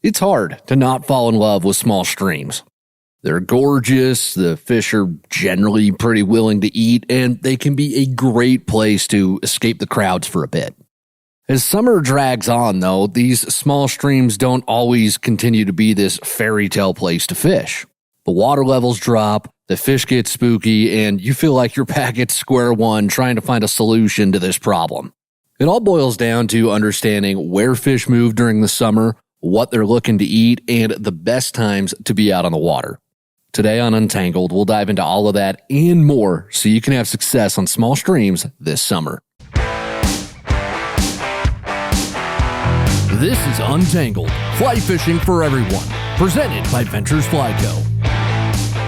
It's hard to not fall in love with small streams. They're gorgeous, the fish are generally pretty willing to eat, and they can be a great place to escape the crowds for a bit. As summer drags on, though, these small streams don't always continue to be this fairy tale place to fish. The water levels drop, the fish get spooky, and you feel like you're back at square one trying to find a solution to this problem. It all boils down to understanding where fish move during the summer, what they're looking to eat, and the best times to be out on the water. Today on Untangled, we'll dive into all of that and more so you can have success on small streams this summer. This is Untangled, fly fishing for everyone, presented by Ventures Fly Co.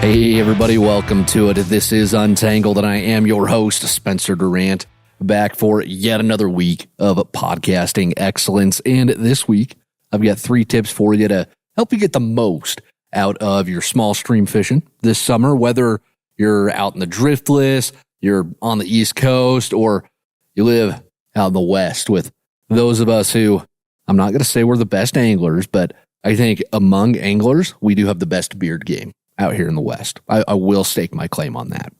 Hey everybody, welcome to it. This is Untangled and I am your host, Spencer Durant, back for yet another week of podcasting excellence. And this week, I've got 3 tips for you to help you get the most out of your small stream fishing this summer, whether you're out in the driftless, you're on the East Coast, or you live out in the West with those of us who, I'm not going to say we're the best anglers, but I think among anglers, we do have the best beard game out here in the West. I will stake my claim on that.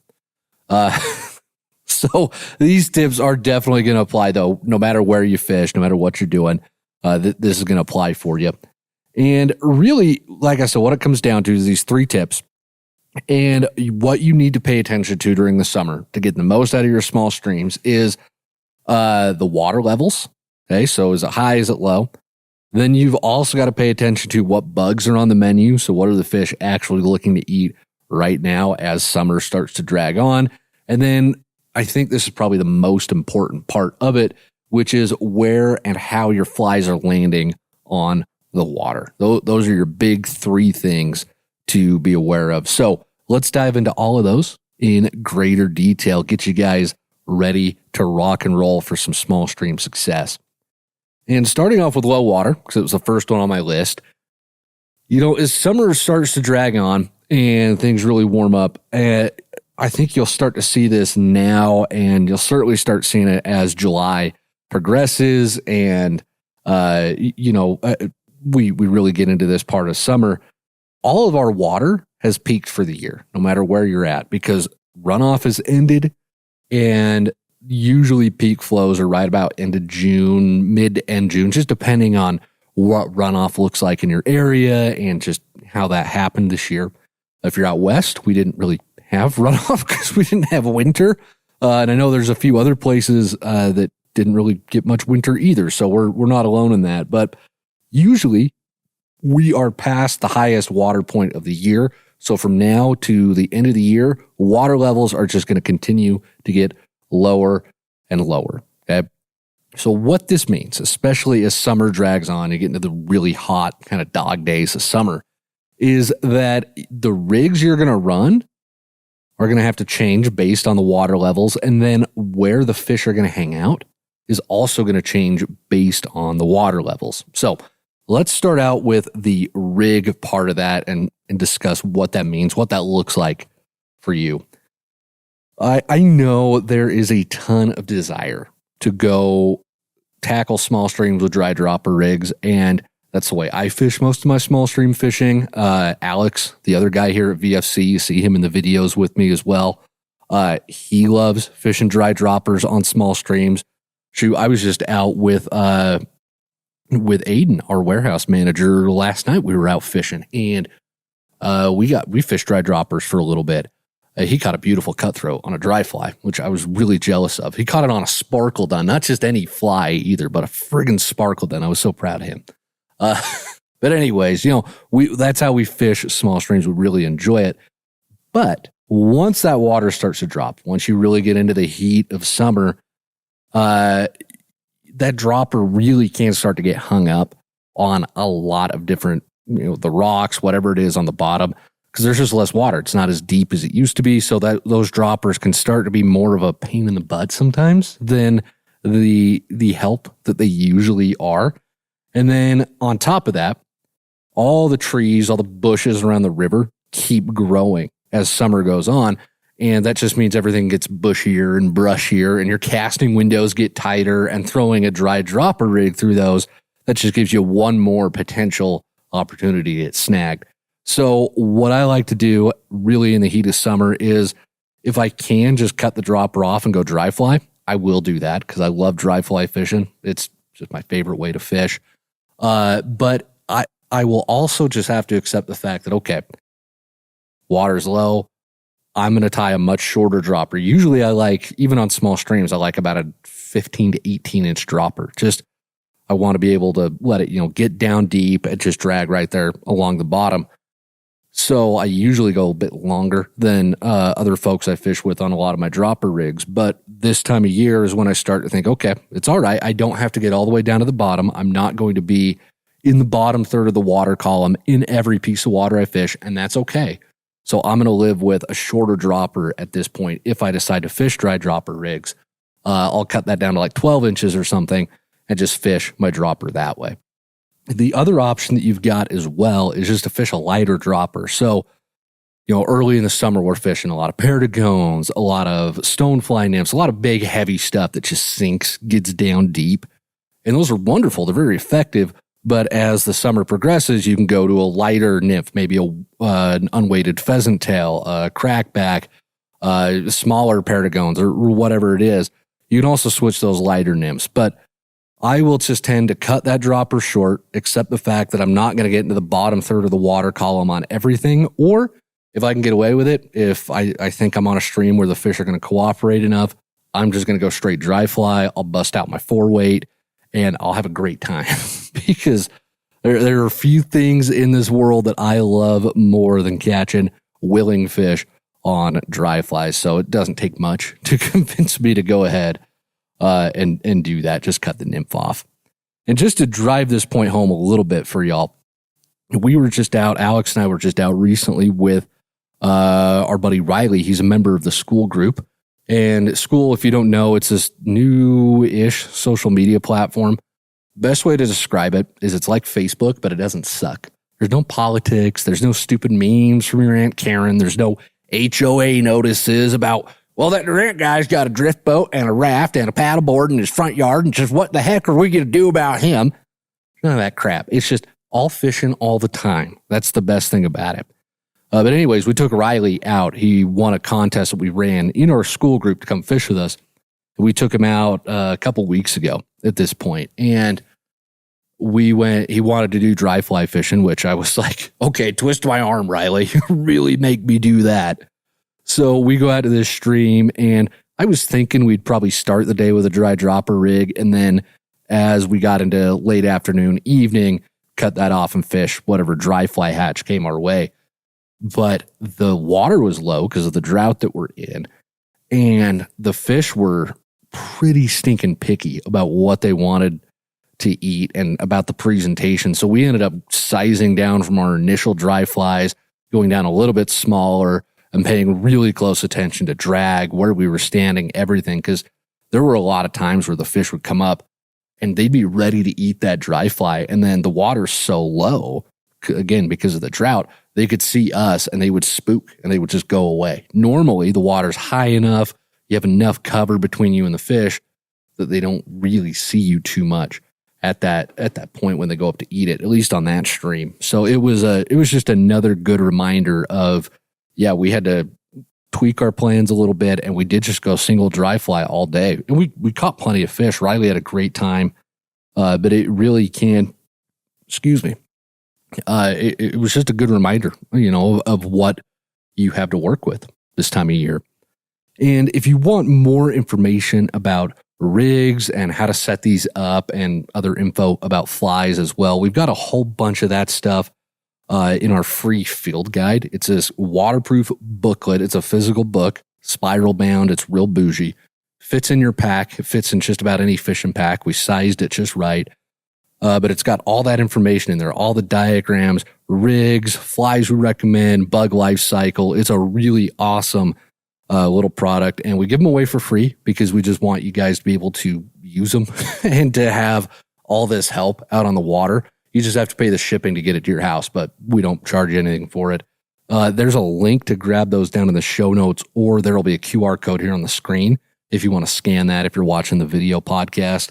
So these tips are definitely going to apply, though, no matter where you fish, no matter what you're doing. This is going to apply for you. And really, like I said, what it comes down to is these 3 tips and what you need to pay attention to during the summer to get the most out of your small streams is the water levels. Okay, so is it high, is it low? Then you've also got to pay attention to what bugs are on the menu. So what are the fish actually looking to eat right now as summer starts to drag on? And then I think this is probably the most important part of it, which is where and how your flies are landing on the water. Those are your big 3 things to be aware of. So let's dive into all of those in greater detail, get you guys ready to rock and roll for some small stream success. And starting off with low water, because it was the first one on my list, as summer starts to drag on and things really warm up, I think you'll start to see this now, and you'll certainly start seeing it as July progresses and, we really get into this part of summer. All of our water has peaked for the year, no matter where you're at, because runoff has ended, and usually peak flows are right about end of June, mid to end June, just depending on what runoff looks like in your area and just how that happened this year. If you're out west, we didn't really have runoff because we didn't have winter. And I know there's a few other places that didn't really get much winter either. So we're not alone in that. But usually we are past the highest water point of the year. So from now to the end of the year, water levels are just going to continue to get lower and lower. Okay. So what this means, especially as summer drags on, you get into the really hot kind of dog days of summer, is that the rigs you're going to run are going to have to change based on the water levels. And then where the fish are going to hang out is also going to change based on the water levels. So let's start out with the rig part of that and discuss what that means, what that looks like for you. I know there is a ton of desire to go tackle small streams with dry dropper rigs, and that's the way I fish most of my small stream fishing. Alex, the other guy here at VFC, you see him in the videos with me as well. He loves fishing dry droppers on small streams. Shoot, I was just out with Aiden, our warehouse manager, last night. We were out fishing, and we fished dry droppers for a little bit. He caught a beautiful cutthroat on a dry fly, which I was really jealous of. He caught it on a sparkle dun, not just any fly either, but a friggin' sparkle dun. I was so proud of him. But anyways, that's how we fish small streams. We really enjoy it. But once that water starts to drop, once you really get into the heat of summer, that dropper really can start to get hung up on a lot of different, the rocks, whatever it is on the bottom, because there's just less water. It's not as deep as it used to be. So that those droppers can start to be more of a pain in the butt sometimes than the help that they usually are. And then on top of that, all the trees, all the bushes around the river keep growing as summer goes on. And that just means everything gets bushier and brushier, and your casting windows get tighter, and throwing a dry dropper rig through those, that just gives you one more potential opportunity to get snagged. So what I like to do really in the heat of summer is if I can just cut the dropper off and go dry fly, I will do that because I love dry fly fishing. It's just my favorite way to fish. But I will also just have to accept the fact that, okay, water's low. I'm going to tie a much shorter dropper. Usually I like, even on small streams, I like about a 15 to 18 inch dropper. Just, I want to be able to let it, get down deep and just drag right there along the bottom. So I usually go a bit longer than other folks I fish with on a lot of my dropper rigs. But this time of year is when I start to think, okay, it's all right. I don't have to get all the way down to the bottom. I'm not going to be in the bottom third of the water column in every piece of water I fish, and that's okay. So I'm going to live with a shorter dropper at this point. If I decide to fish dry dropper rigs, I'll cut that down to like 12 inches or something and just fish my dropper that way. The other option that you've got as well is just to fish a lighter dropper. So, early in the summer, we're fishing a lot of perdigones, a lot of stonefly nymphs, a lot of big, heavy stuff that just sinks, gets down deep. And those are wonderful. They're very effective. But as the summer progresses, you can go to a lighter nymph, maybe an unweighted pheasant tail, a crackback, smaller perdigones, or whatever it is. You can also switch those lighter nymphs. But I will just tend to cut that dropper short, accept the fact that I'm not going to get into the bottom third of the water column on everything. Or if I can get away with it, if I think I'm on a stream where the fish are going to cooperate enough, I'm just going to go straight dry fly. I'll bust out my 4-weight and I'll have a great time because there are a few things in this world that I love more than catching willing fish on dry flies. So it doesn't take much to convince me to go ahead and do that. Just cut the nymph off. And just to drive this point home a little bit for y'all, we were just out, Alex and I were just out recently with our buddy Riley. He's a member of the school group. And school, if you don't know, it's this new-ish social media platform. Best way to describe it is it's like Facebook, but it doesn't suck. There's no politics. There's no stupid memes from your Aunt Karen. There's no HOA notices about, well, that Durant guy's got a drift boat and a raft and a paddleboard in his front yard, and just what the heck are we going to do about him? None of that crap. It's just all fishing all the time. That's the best thing about it. But anyways, we took Riley out. He won a contest that we ran in our school group to come fish with us. We took him out a couple weeks ago at this point, and he wanted to do dry fly fishing, which I was like, okay, twist my arm, Riley. Really make me do that. So we go out to this stream, and I was thinking we'd probably start the day with a dry dropper rig, and then as we got into late afternoon, evening, cut that off and fish whatever dry fly hatch came our way. But the water was low because of the drought that we're in, and the fish were pretty stinking picky about what they wanted to eat and about the presentation. So we ended up sizing down from our initial dry flies, going down a little bit smaller and paying really close attention to drag, where we were standing, everything, because there were a lot of times where the fish would come up and they'd be ready to eat that dry fly, and then the water's so low, again, because of the drought, they could see us and they would spook and they would just go away. Normally, the water's high enough, you have enough cover between you and the fish that they don't really see you too much at that point when they go up to eat it, at least on that stream. So it was just another good reminder of, yeah, we had to tweak our plans a little bit, and we did just go single dry fly all day. And we caught plenty of fish. Riley had a great time, but it really can, it was just a good reminder, of what you have to work with this time of year. And if you want more information about rigs and how to set these up and other info about flies as well, we've got a whole bunch of that stuff in our free field guide. It's this waterproof booklet. It's a physical book, spiral bound. It's real bougie. Fits in your pack. It fits in just about any fishing pack. We sized it just right. But it's got all that information in there, all the diagrams, rigs, flies we recommend, bug life cycle. It's a really awesome little product, and we give them away for free because we just want you guys to be able to use them and to have all this help out on the water. You just have to pay the shipping to get it to your house, but we don't charge you anything for it. There's a link to grab those down in the show notes, or there'll be a QR code here on the screen if you want to scan that if you're watching the video podcast.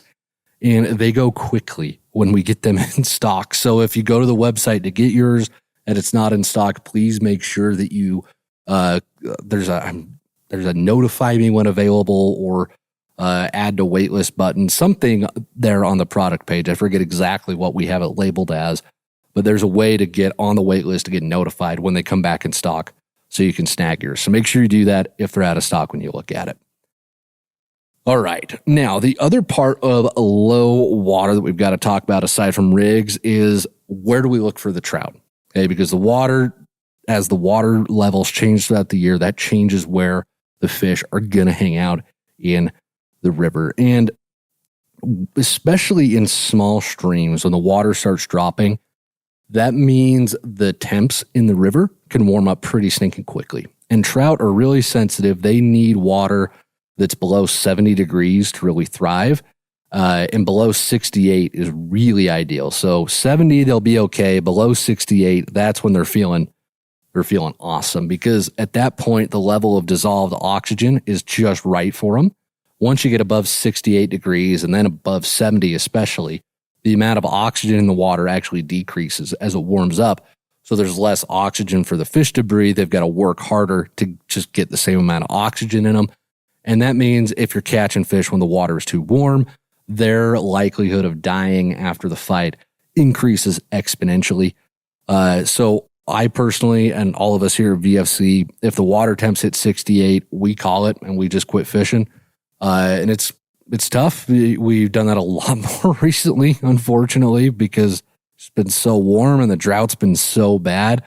and they go quickly when we get them in stock. So if you go to the website to get yours and it's not in stock, please make sure that you there's a notify me when available or add to waitlist button, something there on the product page. I forget exactly what we have it labeled as, but there's a way to get on the waitlist to get notified when they come back in stock so you can snag yours. So make sure you do that if they're out of stock when you look at it. All right. Now, the other part of low water that we've got to talk about aside from rigs is where do we look for the trout? Okay, because as the water levels change throughout the year, that changes where the fish are going to hang out in the river. And especially in small streams, when the water starts dropping, that means the temps in the river can warm up pretty stinking quickly. And trout are really sensitive. They need water that's below 70 degrees to really thrive. And below 68 is really ideal. So 70, they'll be okay. Below 68, that's when they're feeling awesome, because at that point, the level of dissolved oxygen is just right for them. Once you get above 68 degrees and then above 70 especially, the amount of oxygen in the water actually decreases as it warms up. So there's less oxygen for the fish to breathe. They've got to work harder to just get the same amount of oxygen in them. And that means if you're catching fish when the water is too warm, their likelihood of dying after the fight increases exponentially. So I personally, and all of us here at VFC, if the water temps hit 68, we call it and we just quit fishing. And it's tough. We've done that a lot more recently, unfortunately, because it's been so warm and the drought's been so bad.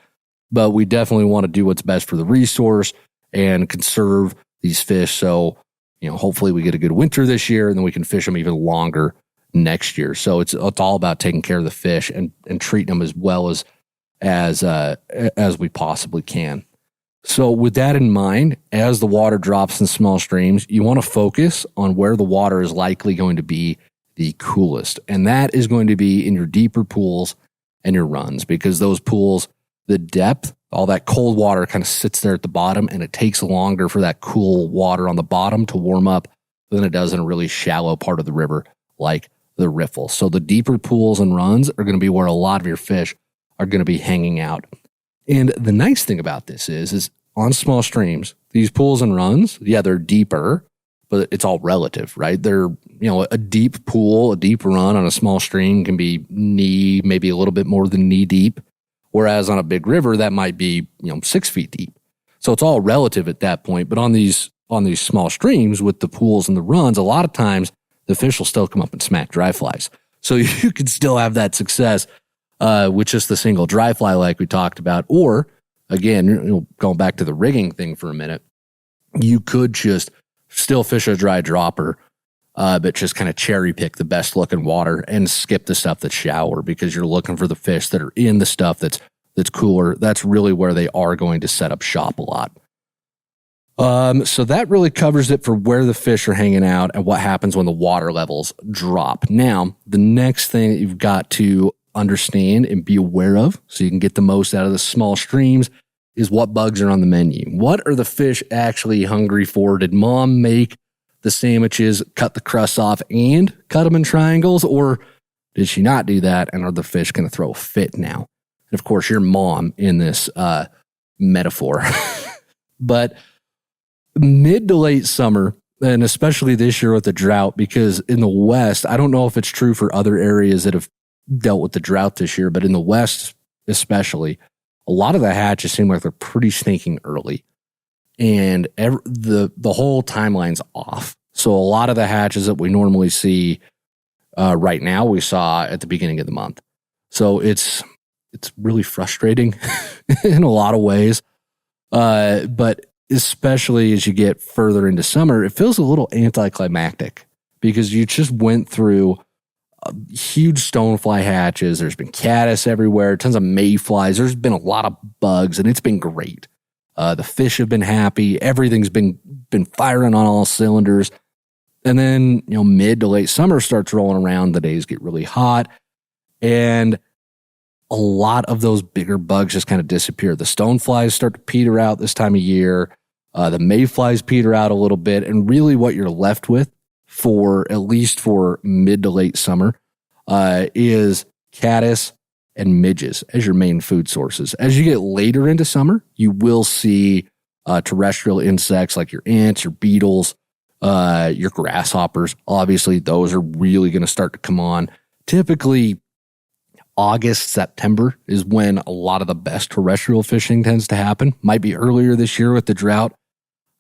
But we definitely want to do what's best for the resource and conserve these fish. So, hopefully we get a good winter this year and then we can fish them even longer next year. So it's all about taking care of the fish and treating them as well as we possibly can. So with that in mind, as the water drops in small streams, you want to focus on where the water is likely going to be the coolest. And that is going to be in your deeper pools and your runs, because those pools, the depth, all that cold water kind of sits there at the bottom, and it takes longer for that cool water on the bottom to warm up than it does in a really shallow part of the river like the riffle. So the deeper pools and runs are going to be where a lot of your fish are going to be hanging out. And the nice thing about this is on small streams, these pools and runs, yeah, they're deeper, but it's all relative, right? They're, a deep pool, a deep run on a small stream can be knee, maybe a little bit more than knee deep. Whereas on a big river, that might be, 6 feet deep. So it's all relative at that point. But on these small streams with the pools and the runs, a lot of times the fish will still come up and smack dry flies. So you can still have that success with just the single dry fly like we talked about. Or again, going back to the rigging thing for a minute, you could just still fish a dry dropper, but just kind of cherry pick the best looking water and skip the stuff that's shallower, because you're looking for the fish that are in the stuff that's cooler. That's really where they are going to set up shop a lot. So that really covers it for where the fish are hanging out and what happens when the water levels drop. Now, the next thing that you've got to understand and be aware of so you can get the most out of the small streams is what bugs are on the menu. What are the fish actually hungry for? Did mom make the sandwiches, cut the crusts off, and cut them in triangles? Or did she not do that, and are the fish going to throw a fit now? And of course, your mom in this metaphor. But mid to late summer, and especially this year with the drought, because in the West, I don't know if it's true for other areas that have dealt with the drought this year, but in the West especially, a lot of the hatches seem like they're pretty sneaking early. And the whole timeline's off. So a lot of the hatches that we normally see right now, we saw at the beginning of the month. So it's really frustrating in a lot of ways. But especially as you get further into summer, it feels a little anticlimactic, because you just went through huge stonefly hatches. There's been caddis everywhere, tons of mayflies. There's been a lot of bugs, and it's been great. The fish have been happy. Everything's been firing on all cylinders. And then, mid to late summer starts rolling around. The days get really hot, and a lot of those bigger bugs just kind of disappear. The stoneflies start to peter out this time of year. The mayflies peter out a little bit. And really what you're left with for at least for mid to late summer is caddis and midges as your main food sources. As you get later into summer, you will see terrestrial insects like your ants, your beetles, your grasshoppers. Obviously, those are really going to start to come on. Typically, August, September is when a lot of the best terrestrial fishing tends to happen. Might be earlier this year with the drought.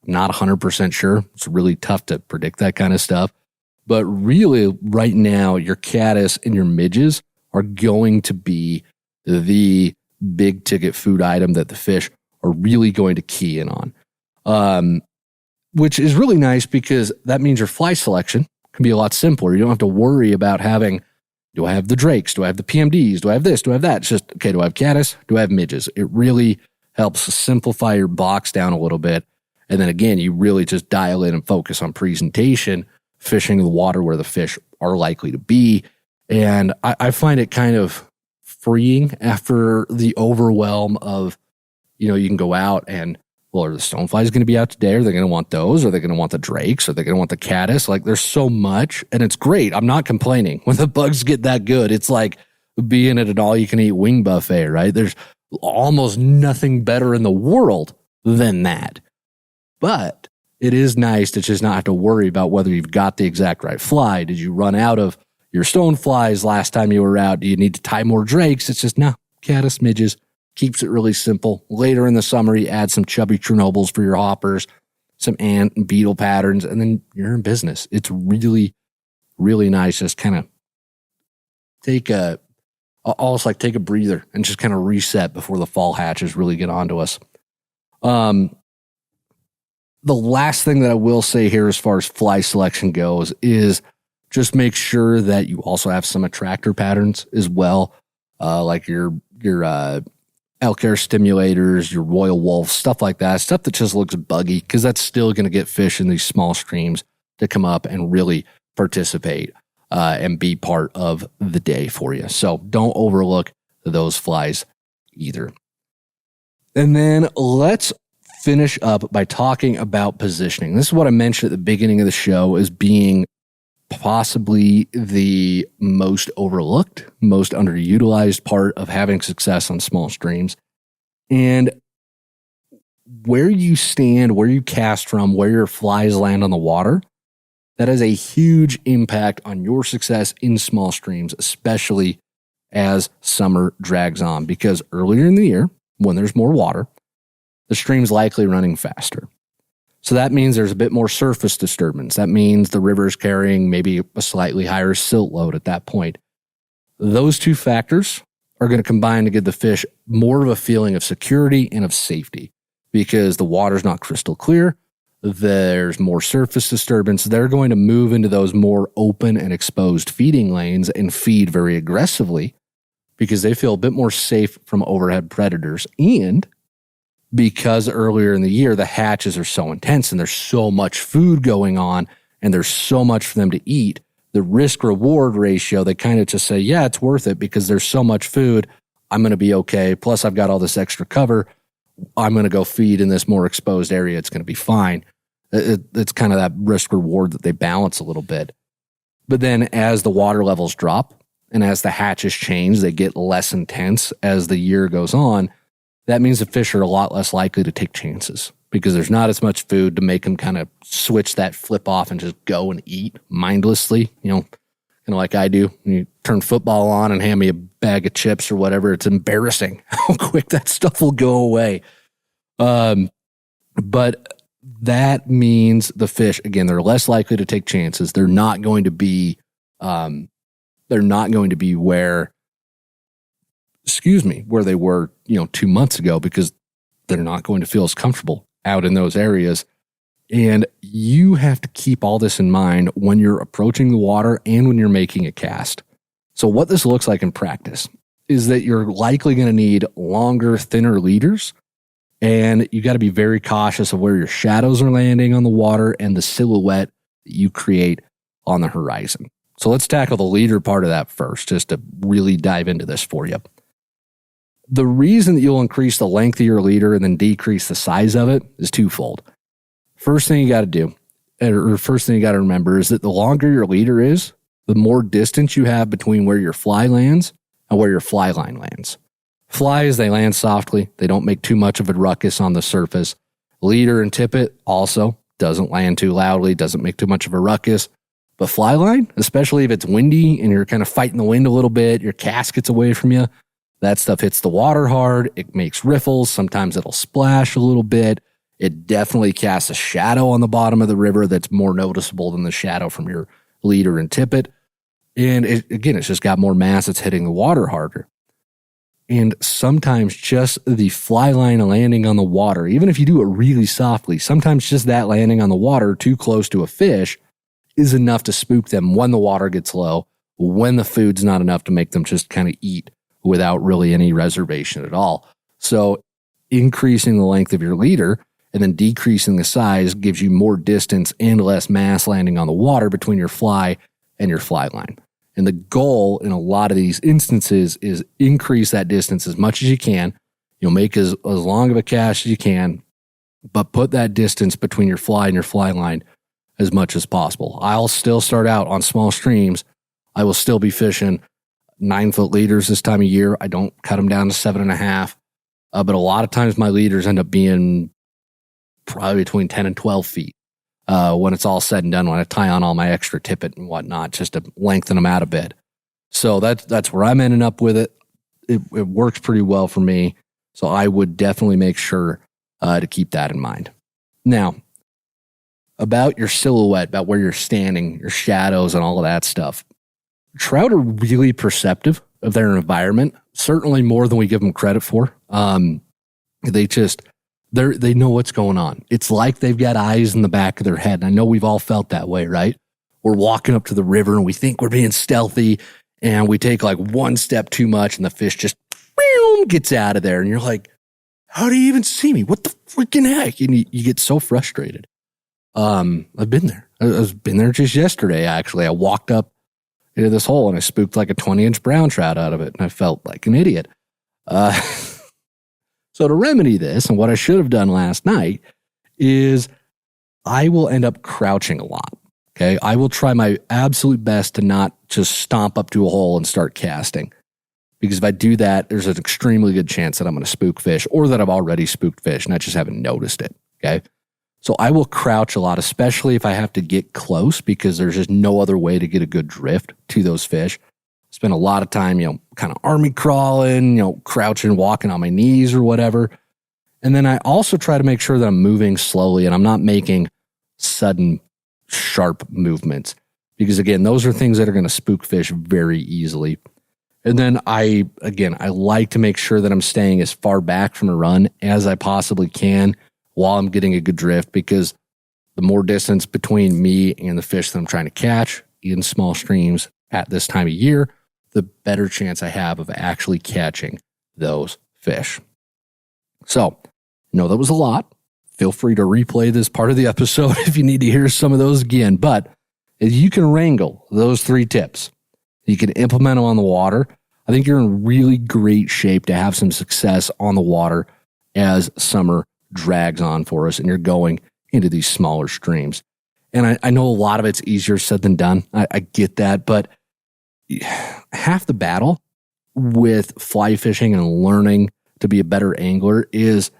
Not 100% sure. It's really tough to predict that kind of stuff. But really, right now, your caddis and your midges are going to be the big ticket food item that the fish are really going to key in on. Which is really nice because that means your fly selection can be a lot simpler. You don't have to worry about having, do I have the drakes? Do I have the PMDs? Do I have this? Do I have that? It's just, okay, do I have caddis? Do I have midges? It really helps simplify your box down a little bit. And then again, you really just dial in and focus on presentation, fishing the water where the fish are likely to be. And I find it kind of freeing after the overwhelm of, you can go out and, well, are the stoneflies going to be out today? Are they going to want those? Are they going to want the drakes? Are they going to want the caddis? Like, there's so much, and it's great. I'm not complaining. When the bugs get that good, it's like being at an all-you-can-eat wing buffet, right? There's almost nothing better in the world than that. But it is nice to just not have to worry about whether you've got the exact right fly. Did you run out of your stoneflies last time you were out? Do you need to tie more drakes? It's just, no, caddis, midges. Keeps it really simple. Later in the summer, you add some chubby Chernobyls for your hoppers, some ant and beetle patterns, and then you're in business. It's really, really nice. Just kind of almost like take a breather and just kind of reset before the fall hatches really get onto us. The last thing that I will say here as far as fly selection goes is just make sure that you also have some attractor patterns as well, like your elk hair stimulators, your royal wolf, stuff like that, stuff that just looks buggy, because that's still going to get fish in these small streams to come up and really participate and be part of the day for you. So don't overlook those flies either. And then let's finish up by talking about positioning. This is what I mentioned at the beginning of the show as being possibly the most overlooked, most underutilized part of having success on small streams. And where you stand, where you cast from, where your flies land on the water, that has a huge impact on your success in small streams, especially as summer drags on. Because earlier in the year, when there's more water, the stream's likely running faster. So that means there's a bit more surface disturbance. That means the river's carrying maybe a slightly higher silt load at that point. Those two factors are going to combine to give the fish more of a feeling of security and of safety, because the water's not crystal clear. There's more surface disturbance. They're going to move into those more open and exposed feeding lanes and feed very aggressively because they feel a bit more safe from overhead predators. And because earlier in the year, the hatches are so intense and there's so much food going on and there's so much for them to eat, the risk-reward ratio, they kind of just say, yeah, it's worth it because there's so much food. I'm going to be okay. Plus, I've got all this extra cover. I'm going to go feed in this more exposed area. It's going to be fine. It's kind of that risk-reward that they balance a little bit. But then as the water levels drop and as the hatches change, they get less intense as the year goes on. That means the fish are a lot less likely to take chances because there's not as much food to make them kind of switch that flip off and just go and eat mindlessly, kind of like I do. When you turn football on and hand me a bag of chips or whatever, it's embarrassing how quick that stuff will go away. But that means the fish, again, they're less likely to take chances. They're not going to be where they were, 2 months ago, because they're not going to feel as comfortable out in those areas. And you have to keep all this in mind when you're approaching the water and when you're making a cast. So what this looks like in practice is that you're likely going to need longer, thinner leaders, and you got to be very cautious of where your shadows are landing on the water and the silhouette that you create on the horizon. So let's tackle the leader part of that first, just to really dive into this for you. The reason that you'll increase the length of your leader and then decrease the size of it is twofold. First thing you got to do, or first thing you got to remember is that the longer your leader is, the more distance you have between where your fly lands and where your fly line lands. Flies, they land softly. They don't make too much of a ruckus on the surface. Leader and tippet also doesn't land too loudly, doesn't make too much of a ruckus. But fly line, especially if it's windy and you're kind of fighting the wind a little bit, your cast gets away from you, that stuff hits the water hard. It makes riffles. Sometimes it'll splash a little bit. It definitely casts a shadow on the bottom of the river that's more noticeable than the shadow from your leader and tippet. And it's just got more mass. It's hitting the water harder. And sometimes just the fly line landing on the water, even if you do it really softly, sometimes just that landing on the water too close to a fish is enough to spook them when the water gets low, when the food's not enough to make them just kind of eat without really any reservation at all. So increasing the length of your leader and then decreasing the size gives you more distance and less mass landing on the water between your fly and your fly line. And the goal in a lot of these instances is increase that distance as much as you can. You'll make as long of a cast as you can, but put that distance between your fly and your fly line as much as possible. I'll still start out on small streams. I will still be fishing 9-foot leaders this time of year. I don't cut them down to 7.5. But a lot of times my leaders end up being probably between 10 and 12 feet. When it's all said and done, when I tie on all my extra tippet and whatnot, just to lengthen them out a bit. So that's where I'm ending up with it. It works pretty well for me. So I would definitely make sure to keep that in mind. Now, about your silhouette, about where you're standing, your shadows and all of that stuff. Trout are really perceptive of their environment, certainly more than we give them credit for. They know what's going on. It's like they've got eyes in the back of their head. And I know we've all felt that way, right? We're walking up to the river and we think we're being stealthy and we take like one step too much and the fish just gets out of there. And you're like, how do you even see me? What the freaking heck? And you get so frustrated. I've been there. I've been there just yesterday, actually. I walked up into this hole and I spooked like a 20-inch brown trout out of it. And I felt like an idiot. So to remedy this, and what I should have done last night, is I will end up crouching a lot. Okay. I will try my absolute best to not just stomp up to a hole and start casting. Because if I do that, there's an extremely good chance that I'm going to spook fish or that I've already spooked fish and I just haven't noticed it. Okay. So I will crouch a lot, especially if I have to get close because there's just no other way to get a good drift to those fish. Spend a lot of time, kind of army crawling, crouching, walking on my knees or whatever. And then I also try to make sure that I'm moving slowly and I'm not making sudden, sharp movements. Because again, those are things that are going to spook fish very easily. And then I like to make sure that I'm staying as far back from a run as I possibly can while I'm getting a good drift, because the more distance between me and the fish that I'm trying to catch in small streams at this time of year, the better chance I have of actually catching those fish. So, that was a lot. Feel free to replay this part of the episode if you need to hear some of those again. But if you can wrangle those 3 tips, you can implement them on the water, I think you're in really great shape to have some success on the water as summer drags on for us and you're going into these smaller streams. And I know a lot of it's easier said than done. I get that, but half the battle with fly fishing and learning to be a better angler is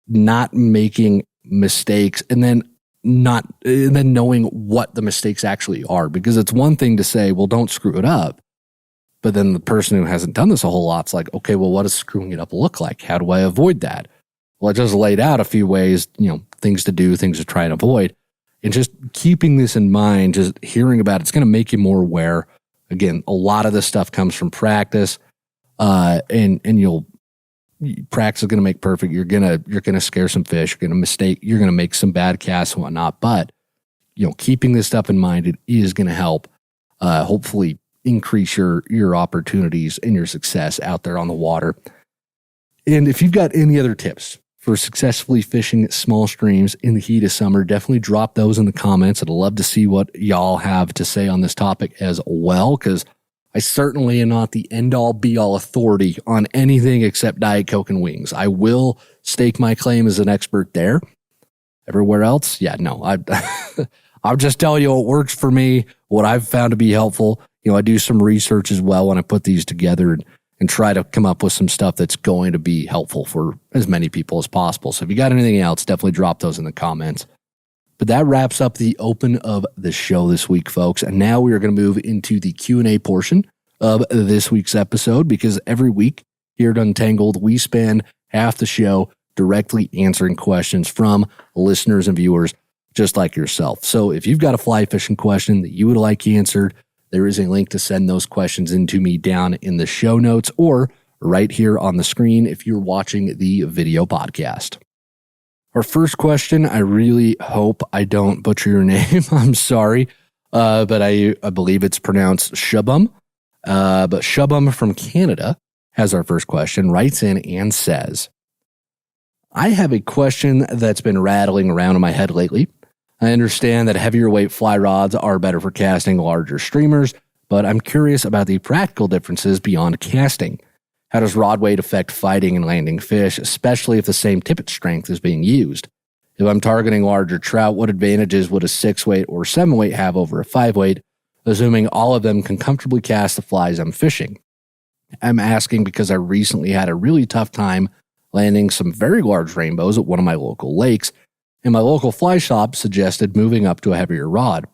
not making mistakes and then knowing what the mistakes actually are. Because it's one thing to say, well, don't screw it up. But then the person who hasn't done this a whole lot's like, okay, well, what does screwing it up look like? How do I avoid that? Well, I just laid out a few ways, things to do, things to try and avoid. And just keeping this in mind, just hearing about it's going to make you more aware. Again, a lot of this stuff comes from practice, and practice is going to make perfect. You're gonna scare some fish. You're going to make some bad casts and whatnot. But keeping this stuff in mind, it is going to help. Hopefully, increase your opportunities and your success out there on the water. And if you've got any other tips for successfully fishing small streams in the heat of summer, definitely drop those in the comments. I'd love to see what y'all have to say on this topic as well, because I certainly am not the end-all be-all authority on anything except Diet Coke and wings. I will stake my claim as an expert there. Everywhere else, yeah, no. I'm just telling you what works for me, what I've found to be helpful. I do some research as well when I put these together and try to come up with some stuff that's going to be helpful for as many people as possible. So if you got anything else, definitely drop those in the comments. But that wraps up the open of the show this week, folks. And now we are going to move into the Q&A portion of this week's episode, because every week here at Untangled, we spend half the show directly answering questions from listeners and viewers just like yourself. So if you've got a fly fishing question that you would like answered, there is a link to send those questions into me down in the show notes or right here on the screen if you're watching the video podcast. Our first question, I really hope I don't butcher your name. I'm sorry, but I believe it's pronounced Shubham. But Shubham from Canada has our first question, writes in and says, I have a question that's been rattling around in my head lately. I understand that heavier weight fly rods are better for casting larger streamers, but I'm curious about the practical differences beyond casting. How does rod weight affect fighting and landing fish, especially if the same tippet strength is being used? If I'm targeting larger trout, what advantages would a 6-weight or 7-weight have over a 5-weight, assuming all of them can comfortably cast the flies I'm fishing? I'm asking because I recently had a really tough time landing some very large rainbows at one of my local lakes, and my local fly shop suggested moving up to a heavier rod.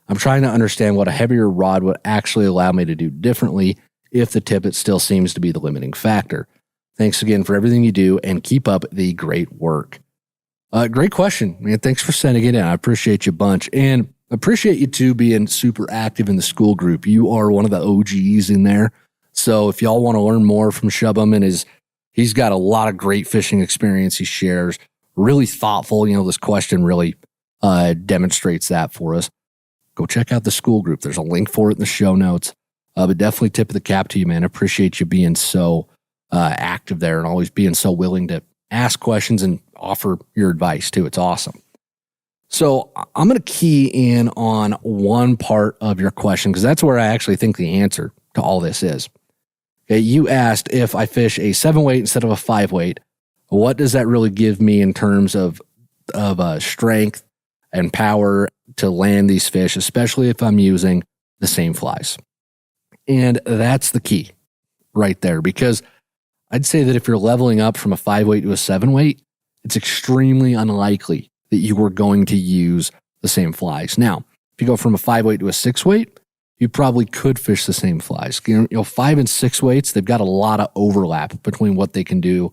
I'm trying to understand what a heavier rod would actually allow me to do differently if the tippet still seems to be the limiting factor. Thanks again for everything you do, and keep up the great work. Great question, man. Thanks for sending it in. I appreciate you a bunch, and appreciate you too being super active in the school group. You are one of the OGs in there. So if y'all want to learn more from Shubham, and he's got a lot of great fishing experience he shares, really thoughtful. This question really demonstrates that for us. Go check out the school group. There's a link for it in the show notes. But definitely tip of the cap to you, man. I appreciate you being so active there and always being so willing to ask questions and offer your advice too. It's awesome. So I'm going to key in on one part of your question, because that's where I actually think the answer to all this is. Okay, you asked if I fish a 7-weight instead of a 5-weight, what does that really give me in terms of strength and power to land these fish, especially if I'm using the same flies? And that's the key right there, because I'd say that if you're leveling up from a 5-weight to a 7-weight, it's extremely unlikely that you are going to use the same flies. Now, if you go from a 5-weight to a 6-weight, you probably could fish the same flies. 5 and 6 weights, they've got a lot of overlap between what they can do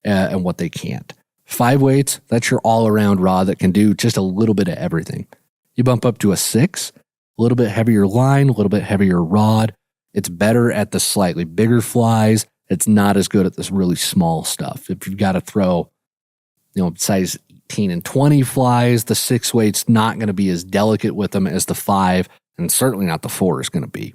and what they can't. 5 weights, that's your all-around rod that can do just a little bit of everything. You bump up to a 6, a little bit heavier line, a little bit heavier rod. It's better at the slightly bigger flies. It's not as good at this really small stuff. If you've got to throw, size 18 and 20 flies, the 6 weight's not going to be as delicate with them as the 5, and certainly not the 4 is going to be.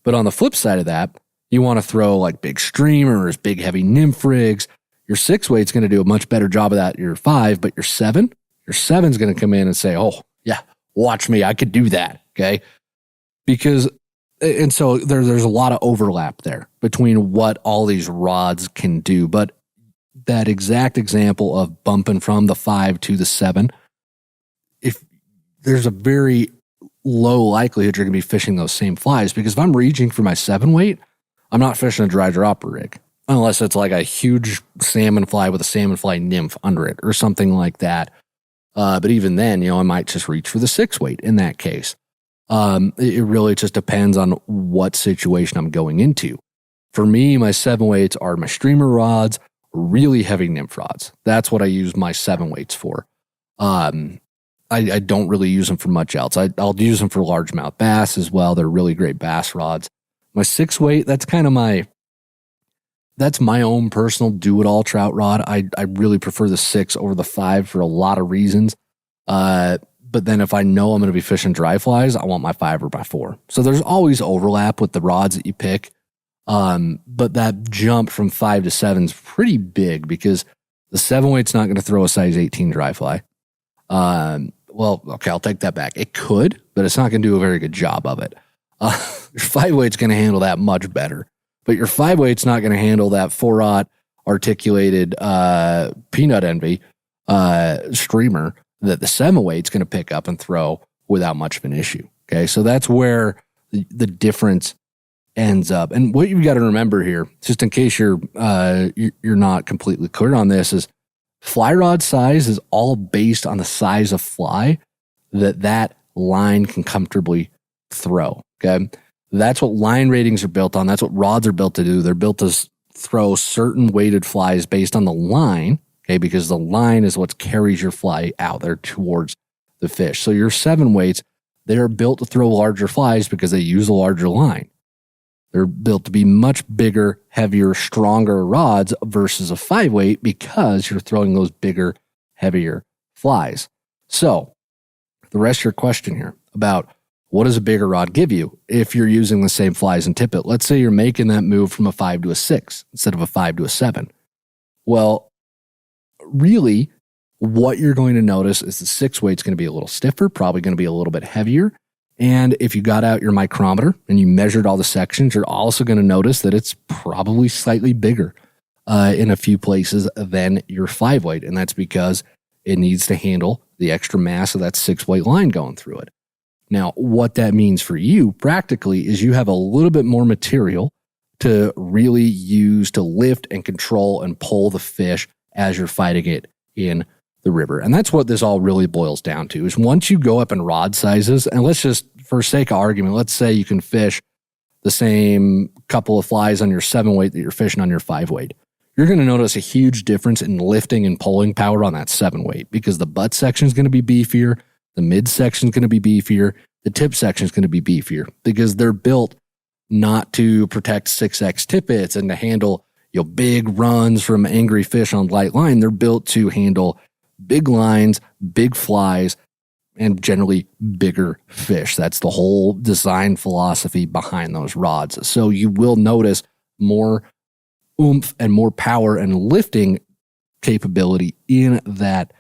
But on the flip side of that, you want to throw like big streamers, big heavy nymph rigs. Your 6 weight's going to do a much better job of that. Your 5, but your 7's going to come in and say, oh yeah, watch me, I could do that. Okay. And so there's a lot of overlap there between what all these rods can do. But that exact example of bumping from the 5 to the 7, if there's a very low likelihood you're going to be fishing those same flies, because if I'm reaching for my 7 weight, I'm not fishing a dry dropper rig unless it's like a huge salmon fly with a salmon fly nymph under it or something like that. But even then, I might just reach for the 6 weight in that case. It really just depends on what situation I'm going into. For me, my 7 weights are my streamer rods, really heavy nymph rods. That's what I use my 7 weights for. I don't really use them for much else. I'll use them for largemouth bass as well. They're really great bass rods. My 6 weight, that's my own personal do-it-all trout rod. I really prefer the 6 over the 5 for a lot of reasons. But then if I know I'm going to be fishing dry flies, I want my 5 or my 4. So there's always overlap with the rods that you pick. But that jump from 5 to 7 is pretty big, because the 7 weight's not going to throw a size 18 dry fly. Well, okay, I'll take that back. It could, but it's not going to do a very good job of it. Your 5 weight's going to handle that much better, but your 5 weight's not going to handle that 4-aught articulated peanut envy streamer that the 7 weight's going to pick up and throw without much of an issue. Okay, so that's where the difference ends up. And what you've got to remember here, just in case you're not completely clear on this, is fly rod size is all based on the size of fly that line can comfortably throw. Okay, that's what line ratings are built on. That's what rods are built to do. They're built to throw certain weighted flies based on the line. Okay, because the line is what carries your fly out there towards the fish. So your 7 weights, they're built to throw larger flies because they use a larger line. They're built to be much bigger, heavier, stronger rods versus a 5 weight because you're throwing those bigger, heavier flies. So the rest of your question here about what does a bigger rod give you if you're using the same flies and tippet? Let's say you're making that move from a 5 to a 6 instead of a 5 to a 7. Well, really, what you're going to notice is the 6 weight's going to be a little stiffer, probably going to be a little bit heavier. And if you got out your micrometer and you measured all the sections, you're also going to notice that it's probably slightly bigger in a few places than your 5 weight. And that's because it needs to handle the extra mass of that 6 weight line going through it. Now, what that means for you practically is you have a little bit more material to really use to lift and control and pull the fish as you're fighting it in the river. And that's what this all really boils down to, is once you go up in rod sizes, and let's just, for sake of argument, let's say you can fish the same couple of flies on your 7 weight that you're fishing on your 5 weight. You're going to notice a huge difference in lifting and pulling power on that 7 weight because the butt section is going to be beefier, the mid section is going to be beefier, the tip section is going to be beefier because they're built not to protect 6X tippets and to handle big runs from angry fish on light line. They're built to handle big lines, big flies, and generally bigger fish. That's the whole design philosophy behind those rods. So you will notice more oomph and more power and lifting capability in that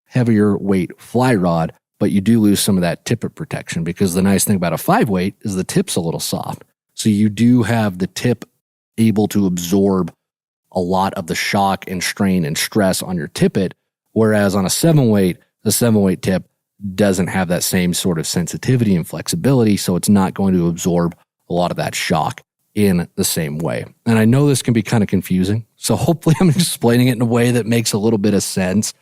heavier weight fly rod, but you do lose some of that tippet protection because the nice thing about a 5 weight is the tip's a little soft. So you do have the tip able to absorb a lot of the shock and strain and stress on your tippet, whereas on a 7 weight, the 7 weight tip doesn't have that same sort of sensitivity and flexibility, so it's not going to absorb a lot of that shock in the same way. And I know this can be kind of confusing, so hopefully I'm explaining it in a way that makes a little bit of sense.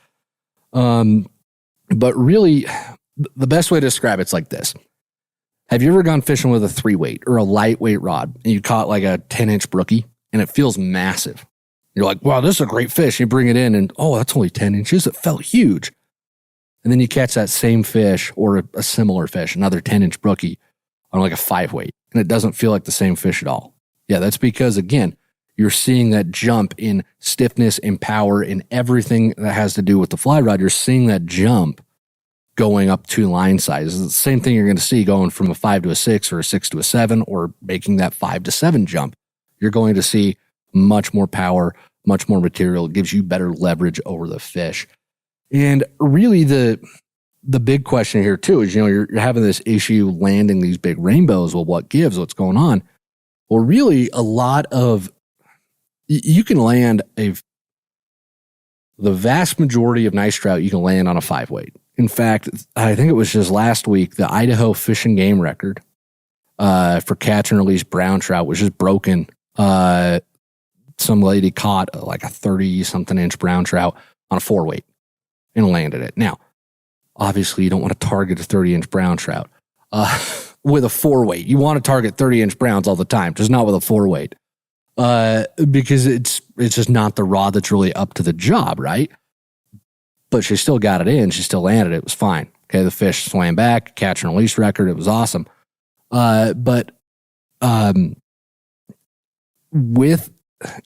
But really, the best way to describe it's like this. Have you ever gone fishing with a 3 weight or a lightweight rod and you caught like a 10-inch brookie and it feels massive? You're like, wow, this is a great fish. You bring it in and, oh, that's only 10 inches. It felt huge. And then you catch that same fish or a similar fish, another 10-inch brookie on like a 5 weight, and it doesn't feel like the same fish at all. Yeah, that's because, again, you're seeing that jump in stiffness, in power, in everything that has to do with the fly rod. You're seeing that jump going up 2 line sizes. It's the same thing you're going to see going from a 5 to a 6 or a 6 to a 7 or making that 5 to 7 jump. You're going to see much more power, much more material. It gives you better leverage over the fish. And really the big question here too is, you're having this issue landing these big rainbows. Well, what gives? What's going on? Well, really a lot of, you can land the vast majority of nice trout you can land on a 5 weight. In fact, I think it was just last week, the Idaho Fish and Game record for catch and release brown trout was just broken. Some lady caught like a 30-something inch brown trout on a 4 weight and landed it. Now, obviously, you don't want to target a 30-inch brown trout with a 4 weight. You want to target 30-inch browns all the time, just not with a 4 weight, because it's just not the rod that's really up to the job, right? But she still got it in. She still landed it. It was fine. Okay, the fish swam back, catch and release record. It was awesome. But with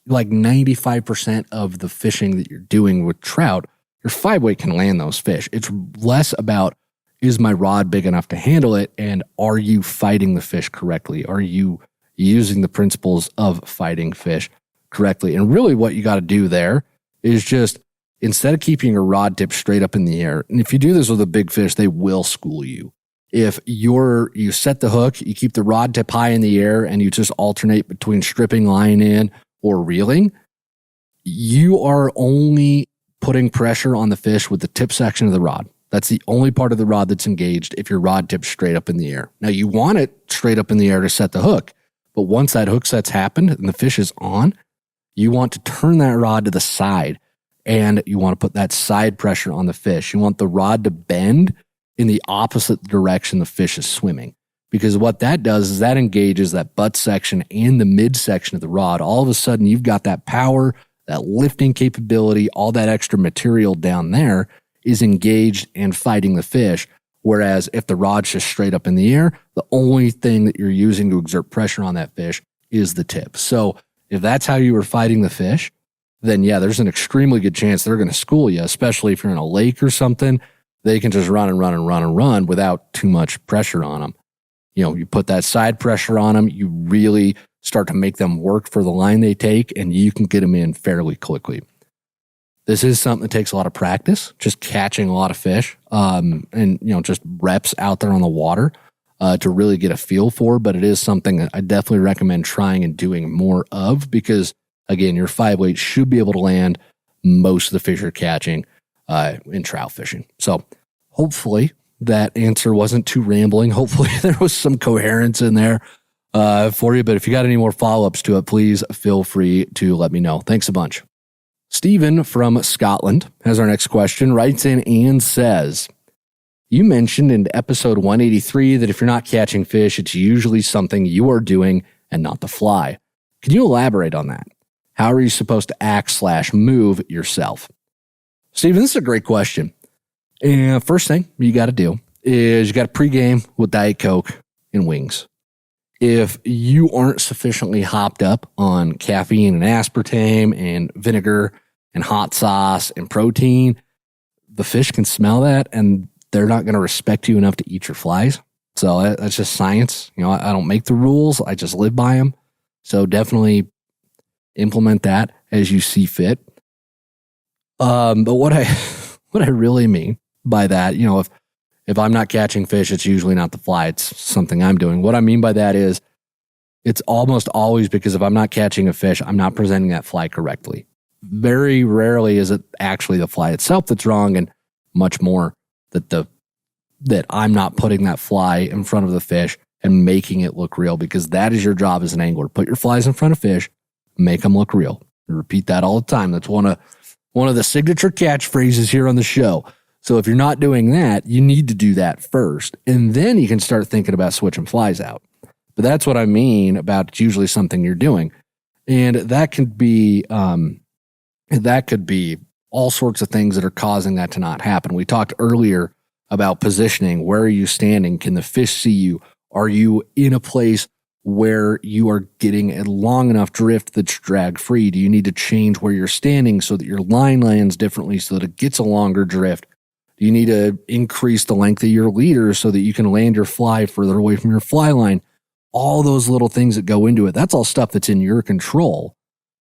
like 95% of the fishing that you're doing with trout, your 5 weight can land those fish. It's less about, is my rod big enough to handle it? And are you fighting the fish correctly? Are you using the principles of fighting fish correctly? And really what you got to do there is just, instead of keeping your rod tip straight up in the air, and if you do this with a big fish, they will school you. If you set the hook, you keep the rod tip high in the air, and you just alternate between stripping line in or reeling, you are only putting pressure on the fish with the tip section of the rod. That's the only part of the rod that's engaged if your rod tips straight up in the air. Now, you want it straight up in the air to set the hook, but once that hook set's happened and the fish is on, you want to turn that rod to the side, and you want to put that side pressure on the fish. You want the rod to bend in the opposite direction the fish is swimming, because what that does is that engages that butt section and the mid section of the rod. All of a sudden, you've got that power, that lifting capability, all that extra material down there is engaged and fighting the fish. Whereas if the rod's just straight up in the air, the only thing that you're using to exert pressure on that fish is the tip. So if that's how you were fighting the fish, then yeah, there's an extremely good chance they're going to school you, especially if you're in a lake or something. They can just run and run and run and run without too much pressure on them. You know, you put that side pressure on them, you really start to make them work for the line they take, and you can get them in fairly quickly. This is something that takes a lot of practice, just catching a lot of fish, and just reps out there on the water to really get a feel for. But it is something that I definitely recommend trying and doing more of, because again, your 5-weight should be able to land most of the fish you're catching in trout fishing. So hopefully that answer wasn't too rambling. Hopefully there was some coherence in there for you. But if you got any more follow-ups to it, please feel free to let me know. Thanks a bunch. Stephen from Scotland has our next question, writes in and says, you mentioned in episode 183 that if you're not catching fish, it's usually something you are doing and not the fly. Can you elaborate on that? How are you supposed to act/move yourself? Stephen, this is a great question. And first thing you got to do is you got to pregame with Diet Coke and wings. If you aren't sufficiently hopped up on caffeine and aspartame and vinegar and hot sauce and protein, the fish can smell that and they're not going to respect you enough to eat your flies. So that's just science. You know, I don't make the rules. I just live by them. So definitely implement that as you see fit. But what I really mean by that, you know, if I'm not catching fish, it's usually not the fly. It's something I'm doing. What I mean by that is it's almost always because if I'm not catching a fish, I'm not presenting that fly correctly. Very rarely is it actually the fly itself that's wrong, and much more that I'm not putting that fly in front of the fish and making it look real, because that is your job as an angler. Put your flies in front of fish, make them look real. I repeat that all the time. That's one of the signature catchphrases here on the show. So if you're not doing that, you need to do that first, and then you can start thinking about switching flies out. But that's what I mean about it's usually something you're doing. And that could be all sorts of things that are causing that to not happen. We talked earlier about positioning. Where are you standing? Can the fish see you? Are you in a place where you are getting a long enough drift that's drag free? Do you need to change where you're standing so that your line lands differently so that it gets a longer drift? Do you need to increase the length of your leader so that you can land your fly further away from your fly line? All those little things that go into it, that's all stuff that's in your control.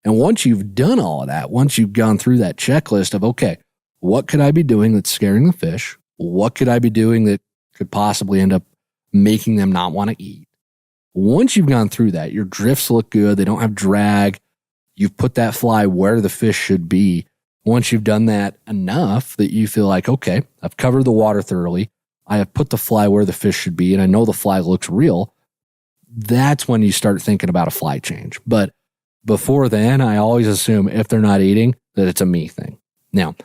And once you've done all of that, once you've gone through that checklist of, okay, what could I be doing that's scaring the fish? What could I be doing that could possibly end up making them not want to eat? Once you've gone through that, your drifts look good. They don't have drag. You've put that fly where the fish should be. Once you've done that enough that you feel like, okay, I've covered the water thoroughly. I have put the fly where the fish should be, and I know the fly looks real. That's when you start thinking about a fly change. But before then, I always assume if they're not eating, that it's a me thing. Now,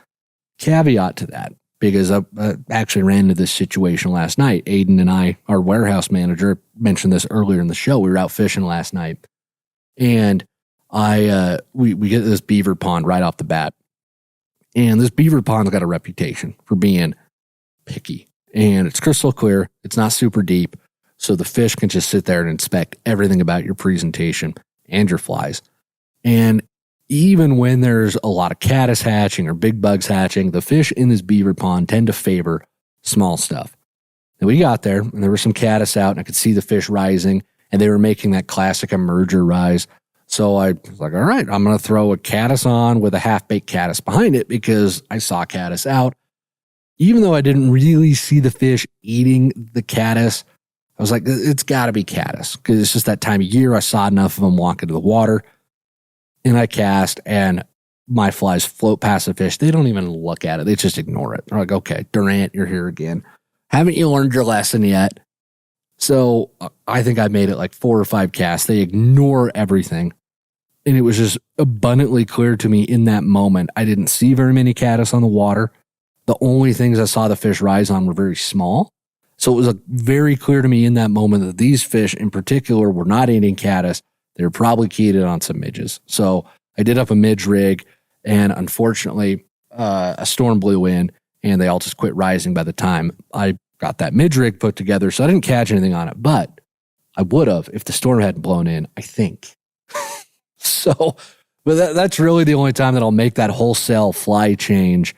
caveat to that, because I actually ran into this situation last night. Aiden and I, our warehouse manager, mentioned this earlier in the show. We were out fishing last night, and we get this beaver pond right off the bat. And this beaver pond's got a reputation for being picky. And it's crystal clear. It's not super deep. So the fish can just sit there and inspect everything about your presentation and your flies. And even when there's a lot of caddis hatching or big bugs hatching, the fish in this beaver pond tend to favor small stuff. And we got there, and there was some caddis out, and I could see the fish rising, and they were making that classic emerger rise. So I was like, all right, I'm going to throw a caddis on with a half-baked caddis behind it because I saw caddis out. Even though I didn't really see the fish eating the caddis, I was like, it's got to be caddis because it's just that time of year. I saw enough of them walk into the water, and I cast, and my flies float past the fish. They don't even look at it. They just ignore it. They're like, okay, Durant, you're here again. Haven't you learned your lesson yet? So I think I made it like 4 or 5 casts. They ignore everything. And it was just abundantly clear to me in that moment. I didn't see very many caddis on the water. The only things I saw the fish rise on were very small. So it was very clear to me in that moment that these fish in particular were not eating caddis. They were probably keyed in on some midges. So I did up a midge rig, and unfortunately, a storm blew in, and they all just quit rising by the time I got that midge rig put together. So I didn't catch anything on it, but I would have if the storm hadn't blown in, I think. So, but that's really the only time that I'll make that wholesale fly change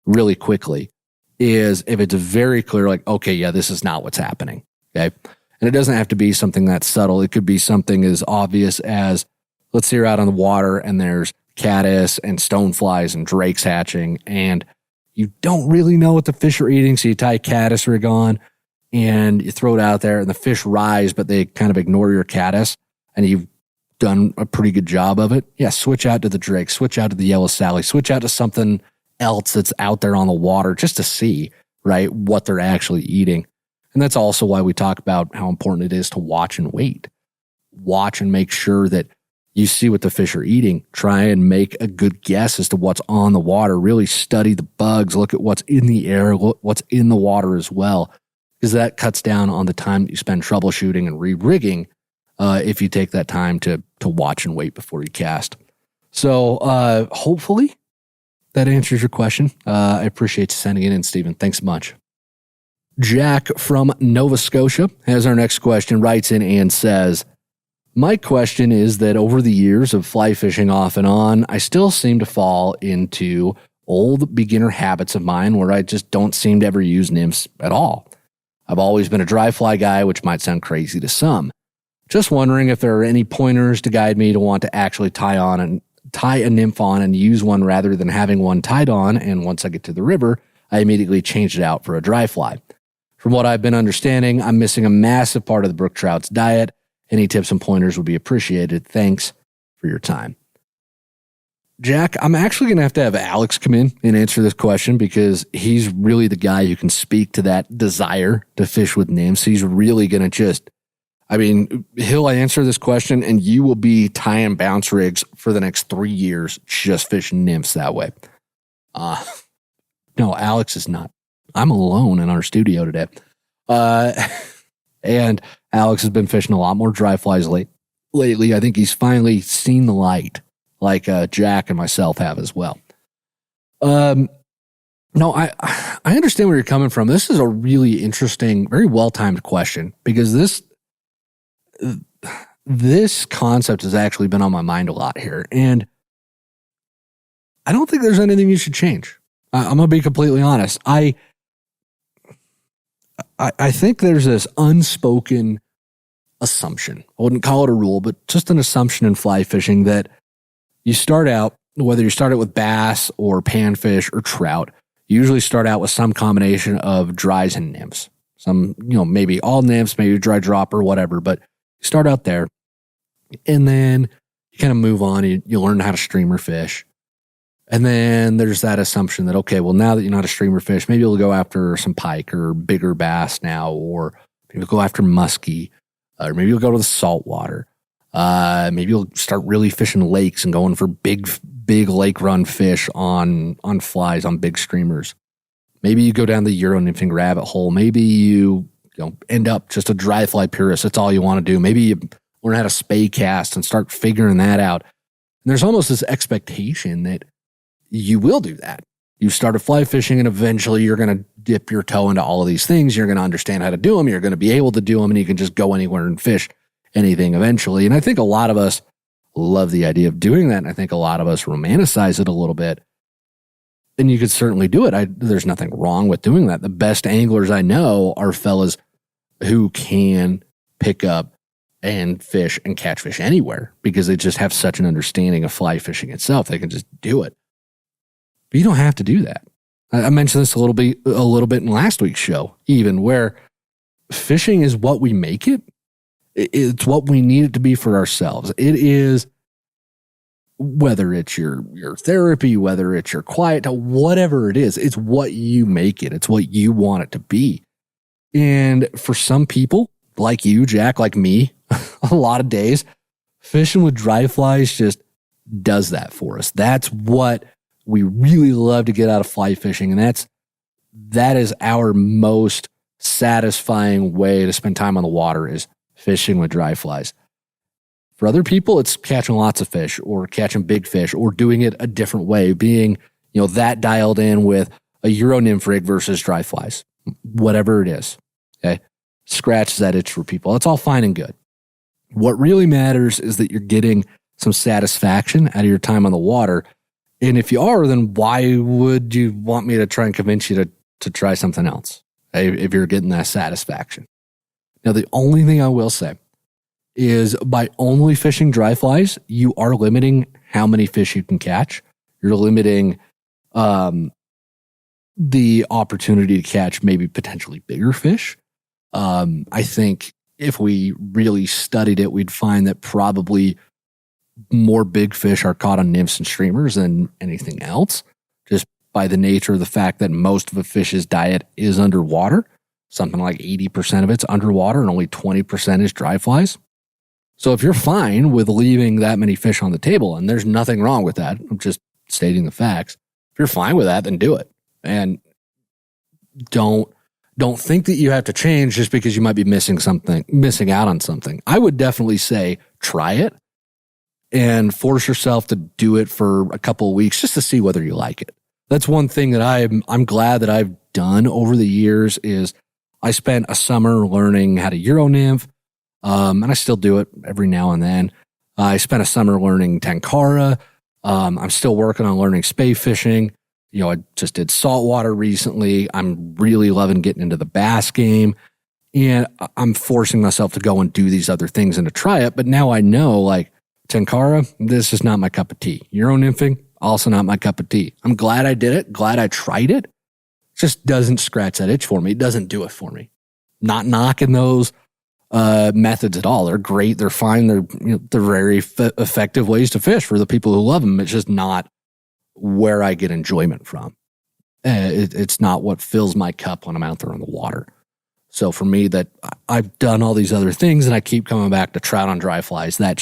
really quickly, is if it's very clear, like, okay, yeah, this is not what's happening. Okay. And it doesn't have to be something that subtle. It could be something as obvious as, let's say you're out on the water and there's caddis and stoneflies and drakes hatching, and you don't really know what the fish are eating. So you tie a caddis rig on and you throw it out there and the fish rise, but they kind of ignore your caddis, and you've done a pretty good job of it. Yeah. Switch out to the drake, switch out to the yellow Sally, switch out to something else that's out there on the water just to see, right, what they're actually eating. And that's also why we talk about how important it is to watch and wait. Watch and make sure that you see what the fish are eating. Try and make a good guess as to what's on the water. Really study the bugs. Look at what's in the air, what's in the water as well, because that cuts down on the time that you spend troubleshooting and re-rigging if you take that time to watch and wait before you cast. So hopefully that answers your question. I appreciate you sending it in, Stephen. Thanks so much. Jack from Nova Scotia has our next question, writes in and says, my question is that over the years of fly fishing off and on, I still seem to fall into old beginner habits of mine where I just don't seem to ever use nymphs at all. I've always been a dry fly guy, which might sound crazy to some. Just wondering if there are any pointers to guide me to want to actually tie a nymph on and use one rather than having one tied on, and once I get to the river, I immediately change it out for a dry fly. From what I've been understanding, I'm missing a massive part of the brook trout's diet. Any tips and pointers would be appreciated. Thanks for your time. Jack, I'm actually going to have Alex come in and answer this question because he's really the guy who can speak to that desire to fish with nymphs. He's really going to he'll answer this question and you will be tying bounce rigs for the next 3 years just fishing nymphs that way. No, Alex is not. I'm alone in our studio today. And Alex has been fishing a lot more dry flies lately. I think he's finally seen the light, like Jack and myself have as well. No, I understand where you're coming from. This is a really interesting, very well-timed question because this concept has actually been on my mind a lot here. And I don't think there's anything you should change. I'm going to be completely honest. I think there's this unspoken assumption. I wouldn't call it a rule, but just an assumption in fly fishing that you start out, whether you start out with bass or panfish or trout, you usually start out with some combination of dries and nymphs. Some, maybe all nymphs, maybe dry dropper, whatever, but you start out there and then you kind of move on. You learn how to streamer fish. And then there's that assumption that, okay, well, now that you're not a streamer fish, maybe you'll go after some pike or bigger bass now, or maybe you'll go after muskie, or maybe you'll go to the saltwater. Maybe you'll start really fishing lakes and going for big lake run fish on flies, on big streamers. Maybe you go down the Euro nymphing rabbit hole. Maybe you end up just a dry fly purist. That's all you want to do. Maybe you learn how to spay cast and start figuring that out. And there's almost this expectation that you will do that. You started fly fishing and eventually you're going to dip your toe into all of these things. You're going to understand how to do them. You're going to be able to do them and you can just go anywhere and fish anything eventually. And I think a lot of us love the idea of doing that. And I think a lot of us romanticize it a little bit. And you could certainly do it. There's nothing wrong with doing that. The best anglers I know are fellas who can pick up and fish and catch fish anywhere because they just have such an understanding of fly fishing itself. They can just do it. But you don't have to do that. I mentioned this a little bit in last week's show, even where fishing is what we make it. It's what we need it to be for ourselves. It is whether it's your therapy, whether it's your quiet time, whatever it is, it's what you make it. It's what you want it to be. And for some people, like you, Jack, like me, a lot of days, fishing with dry flies just does that for us. That's what we really love to get out of fly fishing. And that is our most satisfying way to spend time on the water, is fishing with dry flies. For other people, it's catching lots of fish or catching big fish or doing it a different way, being, that dialed in with a Euro nymph rig versus dry flies, whatever it is. Okay. Scratches that itch for people. That's all fine and good. What really matters is that you're getting some satisfaction out of your time on the water. And if you are, then why would you want me to try and convince you to try something else, if you're getting that satisfaction? Now, the only thing I will say is, by only fishing dry flies, you are limiting how many fish you can catch. You're limiting the opportunity to catch maybe potentially bigger fish. I think if we really studied it, we'd find that probably more big fish are caught on nymphs and streamers than anything else, just by the nature of the fact that most of a fish's diet is underwater. Something like 80% of it's underwater and only 20% is dry flies. So if you're fine with leaving that many fish on the table, and there's nothing wrong with that, I'm just stating the facts. If you're fine with that, then do it. And don't think that you have to change just because you might be missing out on something. I would definitely say try it and force yourself to do it for a couple of weeks just to see whether you like it. That's one thing that I'm glad that I've done over the years, is I spent a summer learning how to Euro nymph. And I still do it every now and then. I spent a summer learning Tenkara. I'm still working on learning spay fishing. I just did saltwater recently. I'm really loving getting into the bass game. And I'm forcing myself to go and do these other things and to try it. But now I know, like, Tenkara, this is not my cup of tea. Euro nymphing, also not my cup of tea. I'm glad I did it. Glad I tried it. Just doesn't scratch that itch for me. It doesn't do it for me. Not knocking those methods at all. They're great. They're fine. They're very effective ways to fish for the people who love them. It's just not where I get enjoyment from. It's not what fills my cup when I'm out there on the water. So for me, that I've done all these other things and I keep coming back to trout on dry flies, that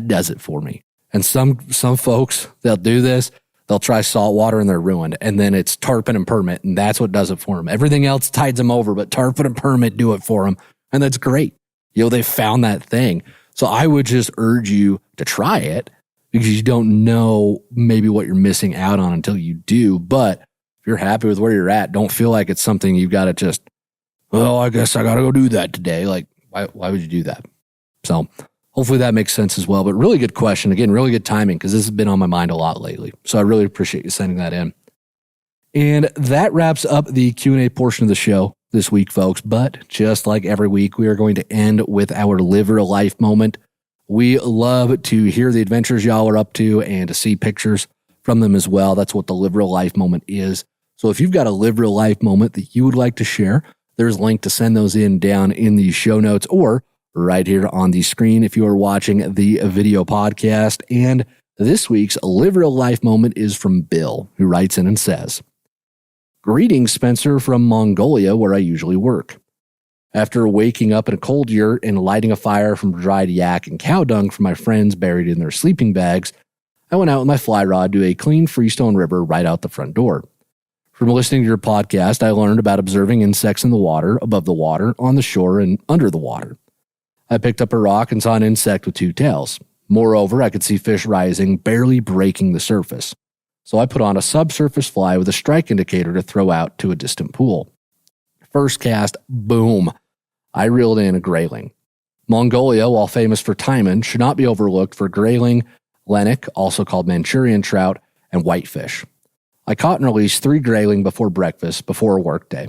does it for me. And some folks, they'll do this. They'll try saltwater and they're ruined. And then it's tarpon and permit, and that's what does it for them. Everything else tides them over, but tarpon and permit do it for them. And that's great. They found that thing. So I would just urge you to try it, because you don't know maybe what you're missing out on until you do. But if you're happy with where you're at, don't feel like it's something you've got to just, I guess I got to go do that today. Like, why would you do that? So hopefully that makes sense as well. But really good question. Again, really good timing, because this has been on my mind a lot lately. So I really appreciate you sending that in. And that wraps up the Q&A portion of the show this week, folks. But just like every week, we are going to end with our Live Real Life moment. We love to hear the adventures y'all are up to and to see pictures from them as well. That's what the Live Real Life moment is. So if you've got a Live Real Life moment that you would like to share, there's a link to send those in down in the show notes or right here on the screen if you are watching the video podcast. And this week's Live Real Life moment is from Bill, who writes in and says, "Greetings, Spencer, from Mongolia, where I usually work. After waking up in a cold yurt and lighting a fire from dried yak and cow dung from my friends buried in their sleeping bags, I went out with my fly rod to a clean freestone river right out the front door. From listening to your podcast, I learned about observing insects in the water, above the water, on the shore, and under the water. I picked up a rock and saw an insect with two tails. Moreover, I could see fish rising, barely breaking the surface. So I put on a subsurface fly with a strike indicator to throw out to a distant pool. First cast, boom. I reeled in a grayling. Mongolia, while famous for taimen, should not be overlooked for grayling, lennox, also called Manchurian trout, and whitefish. I caught and released 3 grayling before breakfast, before a workday.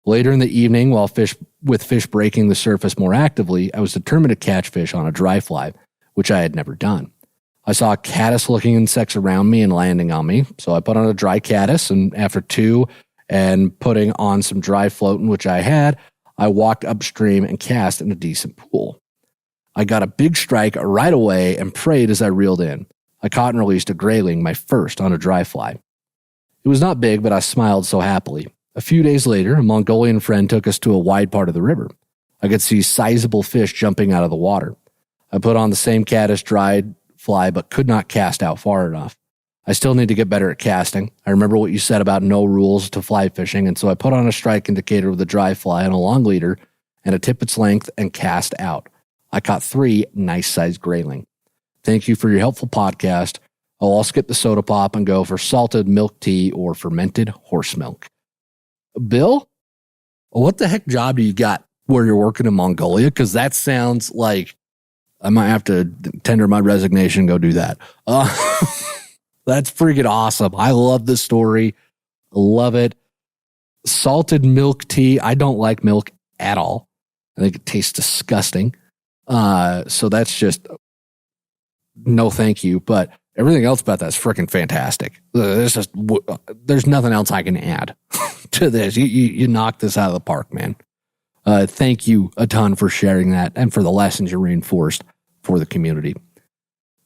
Later in the evening, while fish breaking the surface more actively, I was determined to catch fish on a dry fly, which I had never done. I saw caddis-looking insects around me and landing on me, so I put on a dry caddis, and after 2 and putting on some dry floating, which I had, I walked upstream and cast in a decent pool. I got a big strike right away and prayed as I reeled in. I caught and released a grayling, my first on a dry fly. It was not big, but I smiled so happily. A few days later, a Mongolian friend took us to a wide part of the river. I could see sizable fish jumping out of the water. I put on the same caddis dried fly, but could not cast out far enough. I still need to get better at casting. I remember what you said about no rules to fly fishing, and so I put on a strike indicator with a dry fly and a long leader and a tippet's length and cast out. I caught 3 nice-sized grayling. Thank you for your helpful podcast. I'll skip the soda pop and go for salted milk tea or fermented horse milk. Bill, what the heck job do you got where you're working in Mongolia? Because that sounds like I might have to tender my resignation and go do that. That's freaking awesome. I love this story. I love it. Salted milk tea. I don't like milk at all. I think it tastes disgusting. So that's just no thank you. But everything else about that's freaking fantastic. There's nothing else I can add to this. You knocked this out of the park, man. Thank you a ton for sharing that and for the lessons you reinforced for the community.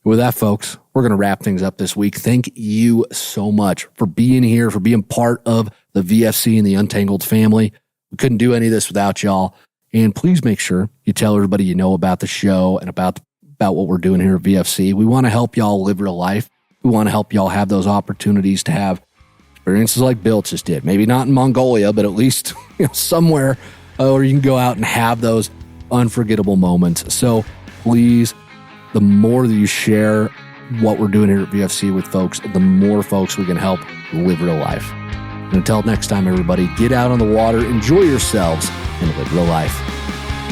With that, folks, we're going to wrap things up this week. Thank you so much for being here, for being part of the VFC and the Untangled family. We couldn't do any of this without y'all. And please make sure you tell everybody you know about the show and about what we're doing here at VFC. We want to help y'all live real life. We want to help y'all have those opportunities to have experiences like Bill just did. Maybe not in Mongolia, but at least somewhere where you can go out and have those unforgettable moments. So please, the more that you share what we're doing here at VFC with folks, the more folks we can help live real life. And until next time, everybody, get out on the water, enjoy yourselves, and live real life.